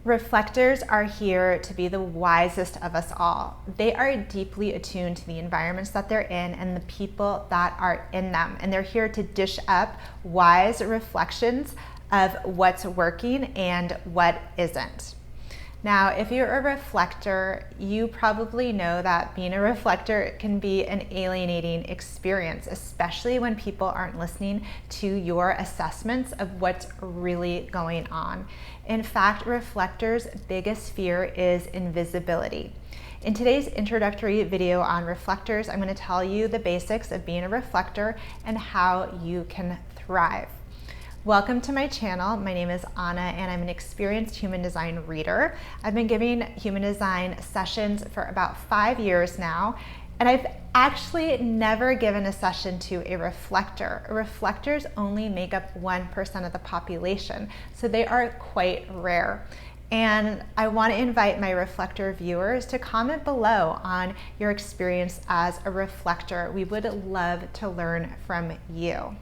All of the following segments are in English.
Reflectors are here to be the wisest of us all. They are deeply attuned to the environments that they're in and the people that are in them. And they're here to dish up wise reflections of what's working and what isn't. Now, if you're a reflector, you probably know that being a reflector can be an alienating experience, especially when people aren't listening to your assessments of what's really going on. In fact, reflectors' biggest fear is invisibility. In today's introductory video on reflectors, I'm going to tell you the basics of being a reflector and how you can thrive. Welcome to my channel. My name is Anna and I'm an experienced human design reader. I've been giving human design sessions for about 5 years now, and I've actually never given a session to a reflector. Reflectors only make up 1% of the population, so they are quite rare. And I want to invite my reflector viewers to comment below on your experience as a reflector. We would love to learn from you.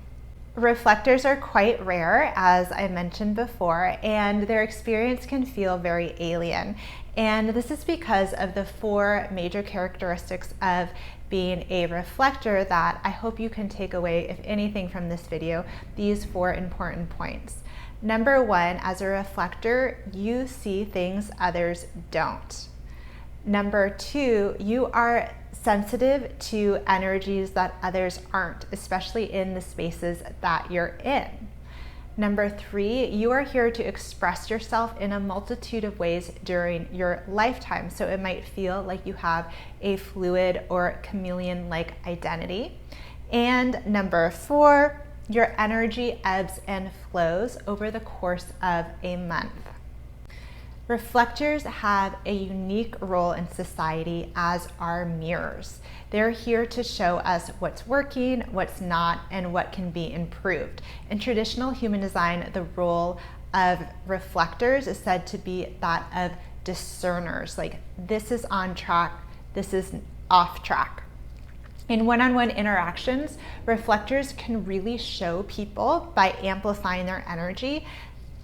Reflectors are quite rare, as I mentioned before, and their experience can feel very alien. And this is because of the 4 major characteristics of being a reflector that I hope you can take away, if anything, from this video, these 4 important points. Number 1, as a reflector, you see things others don't. Number 2, you are sensitive to energies that others aren't, especially in the spaces that you're in. Number 3, you are here to express yourself in a multitude of ways during your lifetime. So it might feel like you have a fluid or chameleon-like identity. And number 4, your energy ebbs and flows over the course of a month. Reflectors have a unique role in society as our mirrors. They're here to show us what's working, what's not, and what can be improved. In traditional human design, the role of reflectors is said to be that of discerners, like this is on track, this is off track. In one-on-one interactions, reflectors can really show people, by amplifying their energy,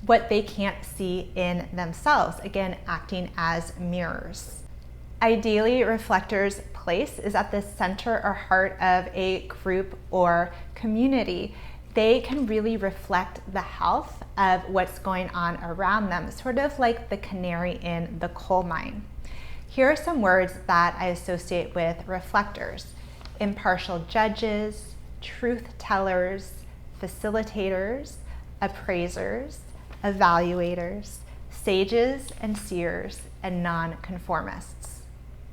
what they can't see in themselves, again, acting as mirrors. Ideally, reflectors' place is at the center or heart of a group or community. They can really reflect the health of what's going on around them, sort of like the canary in the coal mine. Here are some words that I associate with reflectors: impartial judges, truth tellers, facilitators, appraisers, evaluators, sages and seers, and non-conformists.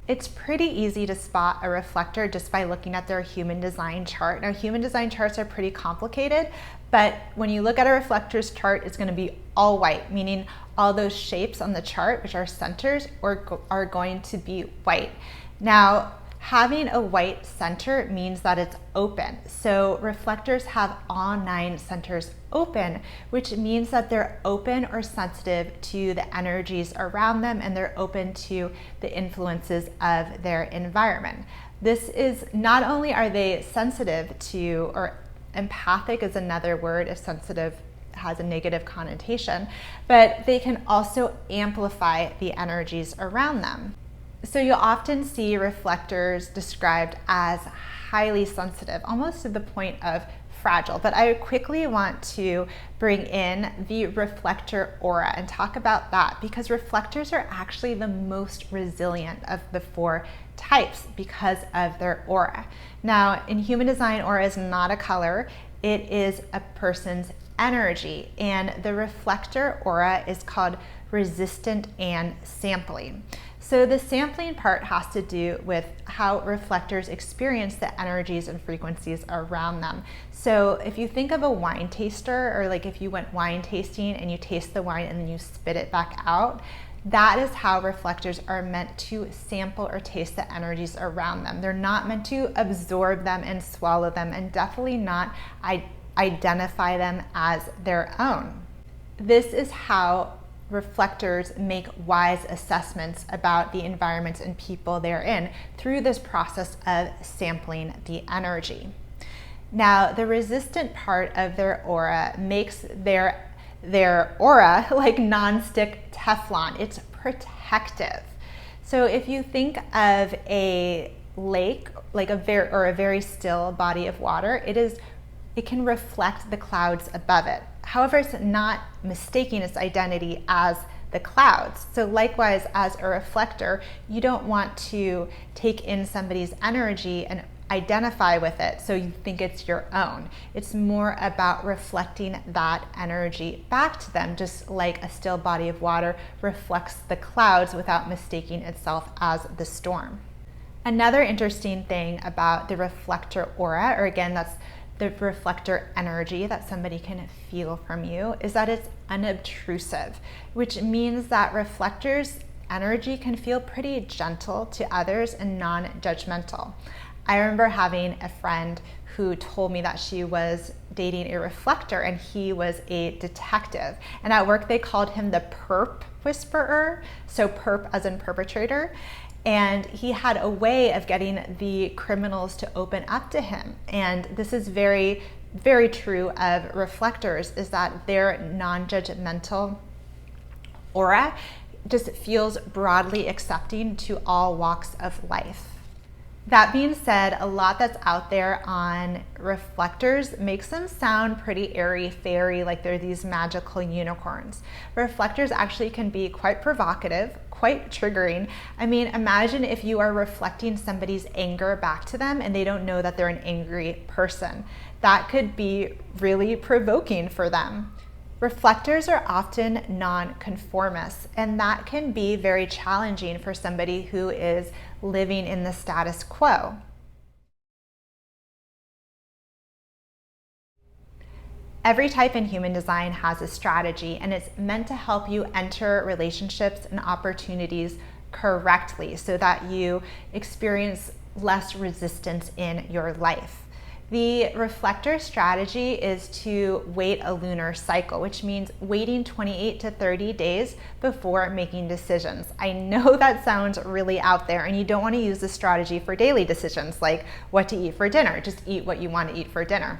It's pretty easy to spot a reflector just by looking at their human design chart. Now, human design charts are pretty complicated, but when you look at a reflector's chart, it's going to be all white, meaning all those shapes on the chart, which are centers, are going to be white. Now, having a white center means that it's open. So reflectors have all 9 centers open, which means that they're open or sensitive to the energies around them, and they're open to the influences of their environment. This is, not only are they sensitive to, or empathic is another word if sensitive has a negative connotation, but they can also amplify the energies around them. So you'll often see reflectors described as highly sensitive, almost to the point of fragile. But I quickly want to bring in the reflector aura and talk about that, because reflectors are actually the most resilient of the 4 types because of their aura. Now, in human design, aura is not a color, it is a person's energy, and the reflector aura is called resistant and sampling. So the sampling part has to do with how reflectors experience the energies and frequencies around them. So if you think of a wine taster, or like if you went wine tasting and you taste the wine and then you spit it back out, that is how reflectors are meant to sample or taste the energies around them. They're not meant to absorb them and swallow them, and definitely not identify them as their own. This is how reflectors make wise assessments about the environments and people they're in through this process of sampling the energy. Now, the resistant part of their aura makes their their aura like non-stick Teflon. It's protective. So if you think of a lake, like a very still body of water, it can reflect the clouds above it. However, it's not mistaking its identity as the clouds. So likewise, as a reflector, you don't want to take in somebody's energy and identify with it so you think it's your own. It's more about reflecting that energy back to them, just like a still body of water reflects the clouds without mistaking itself as the storm. Another interesting thing about the reflector aura, or again, that's the reflector energy that somebody can feel from you, is that it's unobtrusive, which means that reflectors' energy can feel pretty gentle to others and non-judgmental. I remember having a friend who told me that she was dating a reflector and he was a detective. And at work they called him the perp whisperer, so perp as in perpetrator. And he had a way of getting the criminals to open up to him. And this is very, very true of reflectors, is that their non-judgmental aura just feels broadly accepting to all walks of life. That being said, a lot that's out there on reflectors makes them sound pretty airy fairy, like they're these magical unicorns. Reflectors actually can be quite provocative, quite triggering. I mean, imagine if you are reflecting somebody's anger back to them and they don't know that they're an angry person. That could be really provoking for them. Reflectors are often non-conformists, and that can be very challenging for somebody who is living in the status quo. Every type in human design has a strategy, and it's meant to help you enter relationships and opportunities correctly so that you experience less resistance in your life. The reflector strategy is to wait a lunar cycle, which means waiting 28 to 30 days before making decisions. I know that sounds really out there, and you don't want to use this strategy for daily decisions like what to eat for dinner. Just eat what you want to eat for dinner.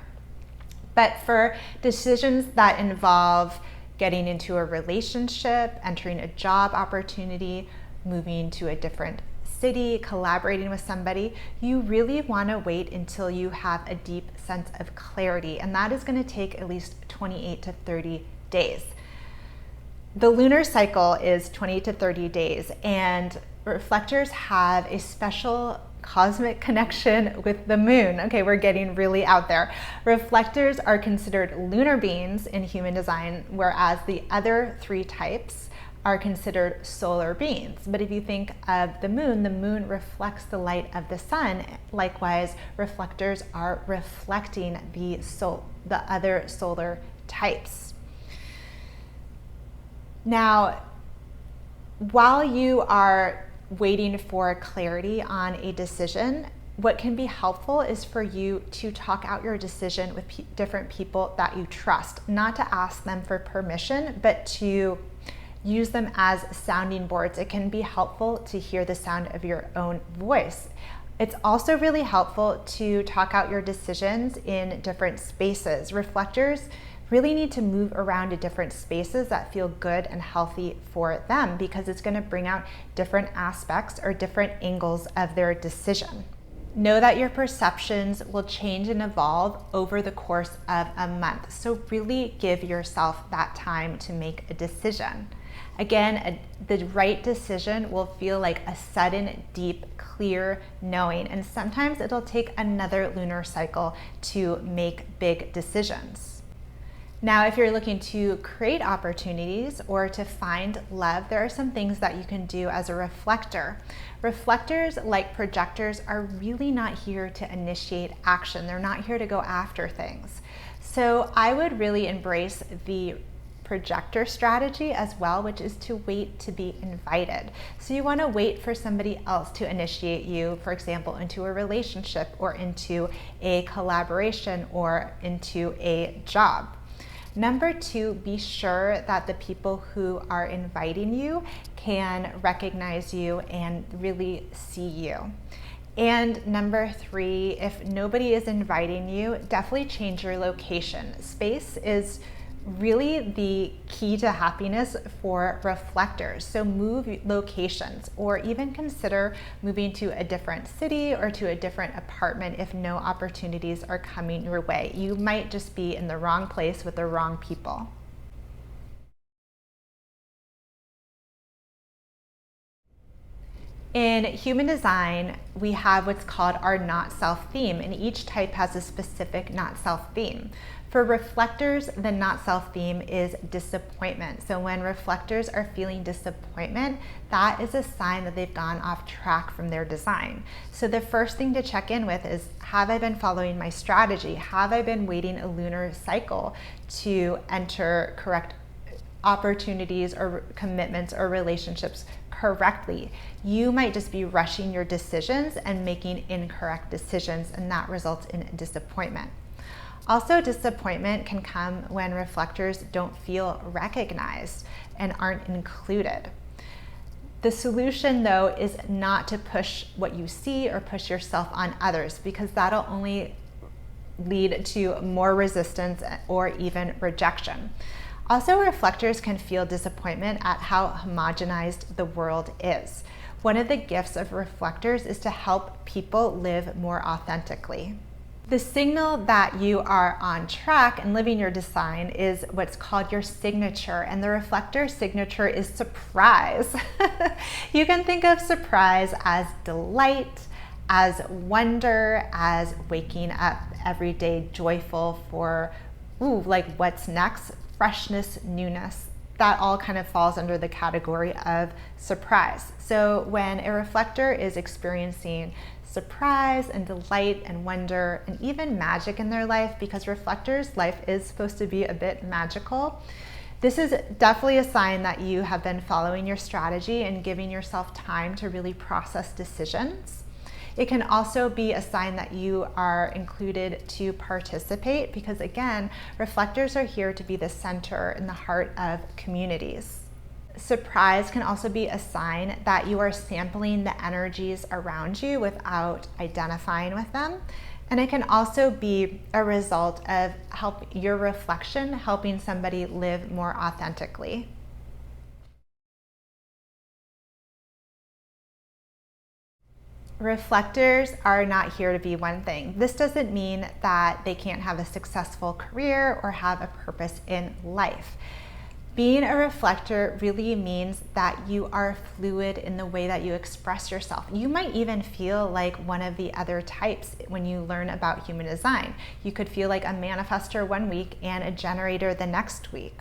But for decisions that involve getting into a relationship, entering a job opportunity, moving to a different city, collaborating with somebody, you really want to wait until you have a deep sense of clarity, and that is going to take at least 28 to 30 days. The lunar cycle is 28 to 30 days, and reflectors have a special cosmic connection with the moon. Okay, we're getting really out there. Reflectors are considered lunar beings in human design, whereas the other three types are considered solar beings. But if you think of the moon reflects the light of the sun. Likewise, reflectors are reflecting the other solar types. Now, while you are waiting for clarity on a decision, what can be helpful is for you to talk out your decision with different people that you trust, not to ask them for permission, but to use them as sounding boards. It can be helpful to hear the sound of your own voice. It's also really helpful to talk out your decisions in different spaces. Reflectors really need to move around to different spaces that feel good and healthy for them, because it's going to bring out different aspects or different angles of their decision. Know that your perceptions will change and evolve over the course of a month. So really give yourself that time to make a decision. Again, the right decision will feel like a sudden, deep, clear knowing, and sometimes it'll take another lunar cycle to make big decisions. Now, if you're looking to create opportunities or to find love, there are some things that you can do as a reflector. Reflectors, like projectors, are really not here to initiate action. They're not here to go after things. So I would really embrace the projector strategy as well, which is to wait to be invited. So you want to wait for somebody else to initiate you, for example, into a relationship or into a collaboration or into a job. Number two, be sure that the people who are inviting you can recognize you and really see you. And number three, if nobody is inviting you, definitely change your location. Space is really the key to happiness for reflectors. So move locations, or even consider moving to a different city or to a different apartment if no opportunities are coming your way. You might just be in the wrong place with the wrong people. In human design, we have what's called our not self theme, and each type has a specific not self theme. For reflectors, the not self theme is disappointment. So when reflectors are feeling disappointment, that is a sign that they've gone off track from their design. So the first thing to check in with is, have I been following my strategy? Have I been waiting a lunar cycle to enter correct opportunities or commitments or relationships correctly? You might just be rushing your decisions and making incorrect decisions, and that results in disappointment. Also, disappointment can come when reflectors don't feel recognized and aren't included. The solution, though, is not to push what you see or push yourself on others, because that'll only lead to more resistance or even rejection. Also, reflectors can feel disappointment at how homogenized the world is. One of the gifts of reflectors is to help people live more authentically. The signal that you are on track and living your design is what's called your signature, and the reflector signature is surprise. You can think of surprise as delight, as wonder, as waking up every day joyful for, like what's next, freshness, newness. That all kind of falls under the category of surprise. So when a reflector is experiencing surprise and delight and wonder and even magic in their life, because reflectors' life is supposed to be a bit magical, this is definitely a sign that you have been following your strategy and giving yourself time to really process decisions. It can also be a sign that you are included to participate, because again, reflectors are here to be the center and the heart of communities. Surprise can also be a sign that you are sampling the energies around you without identifying with them. And it can also be a result of your reflection helping somebody live more authentically. Reflectors are not here to be one thing. This doesn't mean that they can't have a successful career or have a purpose in life. Being a reflector really means that you are fluid in the way that you express yourself. You might even feel like one of the other types when you learn about human design. You could feel like a manifestor one week and a generator the next week.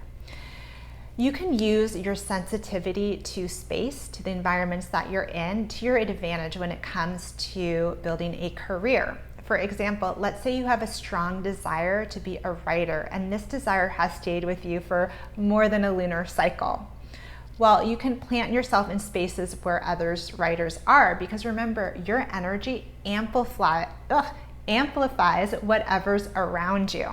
You can use your sensitivity to space, to the environments that you're in, to your advantage when it comes to building a career. For example, let's say you have a strong desire to be a writer, and this desire has stayed with you for more than a lunar cycle. Well, you can plant yourself in spaces where others writers are, because remember, your energy amplifies whatever's around you.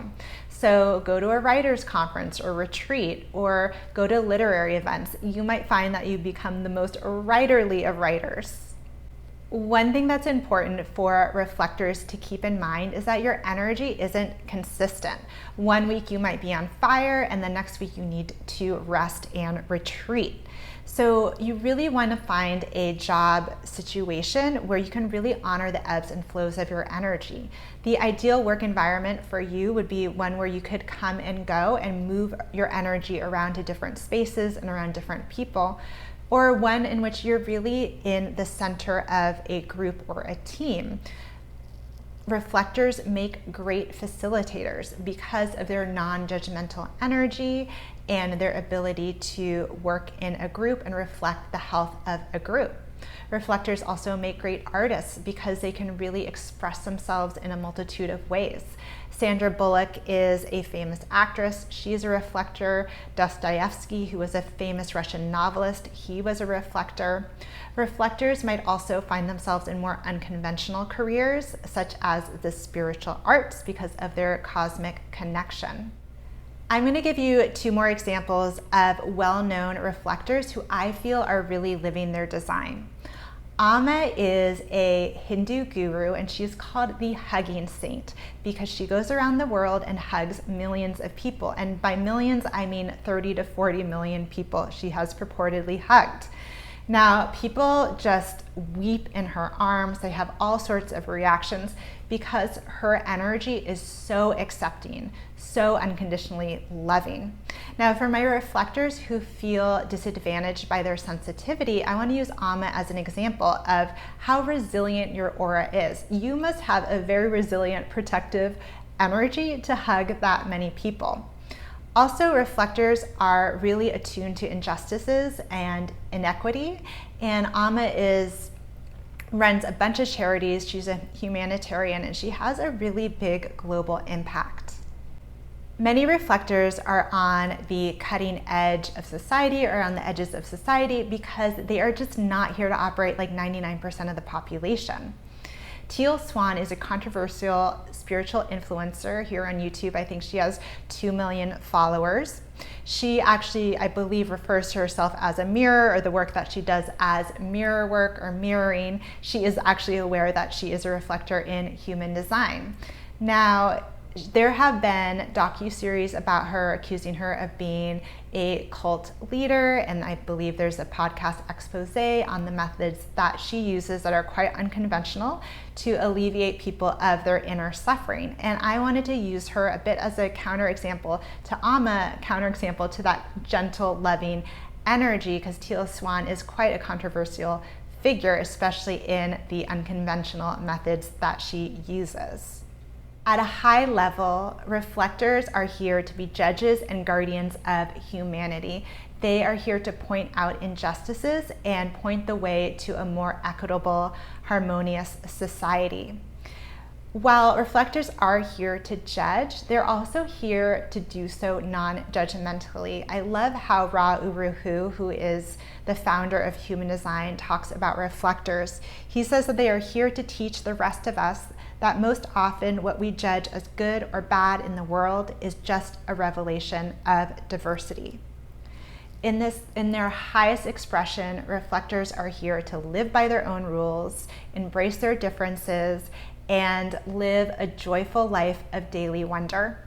So go to a writer's conference or retreat, or go to literary events. You might find that you become the most writerly of writers. One thing that's important for reflectors to keep in mind is that your energy isn't consistent. One week you might be on fire, and the next week you need to rest and retreat. So you really want to find a job situation where you can really honor the ebbs and flows of your energy. The ideal work environment for you would be one where you could come and go and move your energy around to different spaces and around different people, or one in which you're really in the center of a group or a team. Reflectors make great facilitators because of their non-judgmental energy and their ability to work in a group and reflect the health of a group. Reflectors also make great artists because they can really express themselves in a multitude of ways. Sandra Bullock is a famous actress. She's a reflector. Dostoevsky, who was a famous Russian novelist, he was a reflector. Reflectors might also find themselves in more unconventional careers, such as the spiritual arts, because of their cosmic connection. I'm going to give you two more examples of well-known reflectors who I feel are really living their design. Amma is a Hindu guru, and she's called the hugging saint because she goes around the world and hugs millions of people. And by millions, I mean 30 to 40 million people she has purportedly hugged. Now, people just weep in her arms. They have all sorts of reactions because her energy is so accepting, so unconditionally loving. Now, for my reflectors who feel disadvantaged by their sensitivity, I want to use Amma as an example of how resilient your aura is. You must have a very resilient, protective energy to hug that many people. Also, reflectors are really attuned to injustices and inequity, and Amma runs a bunch of charities. She's a humanitarian, and she has a really big global impact. Many reflectors are on the cutting edge of society or on the edges of society because they are just not here to operate like 99% of the population. Teal Swan is a controversial spiritual influencer here on YouTube. I think she has 2 million followers. She actually, I believe, refers to herself as a mirror, or the work that she does as mirror work or mirroring. She is actually aware that she is a reflector in human design. Now, there have been docuseries about her accusing her of being a cult leader, and I believe there's a podcast expose on the methods that she uses that are quite unconventional to alleviate people of their inner suffering. And I wanted to use her a bit as a counterexample to Amma, counterexample to that gentle, loving energy, because Teal Swan is quite a controversial figure, especially in the unconventional methods that she uses. At a high level, reflectors are here to be judges and guardians of humanity. They are here to point out injustices and point the way to a more equitable, harmonious society. While reflectors are here to judge, they're also here to do so non-judgmentally. I love how Ra Uru Hu, who is the founder of Human Design, talks about reflectors. He says that they are here to teach the rest of us that most often what we judge as good or bad in the world is just a revelation of diversity. In their highest expression, reflectors are here to live by their own rules, embrace their differences, and live a joyful life of daily wonder.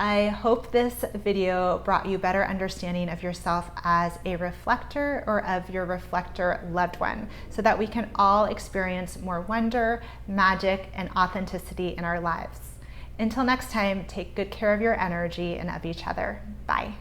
I hope this video brought you better understanding of yourself as a reflector or of your reflector loved one, so that we can all experience more wonder, magic, and authenticity in our lives. Until next time, take good care of your energy and of each other. Bye.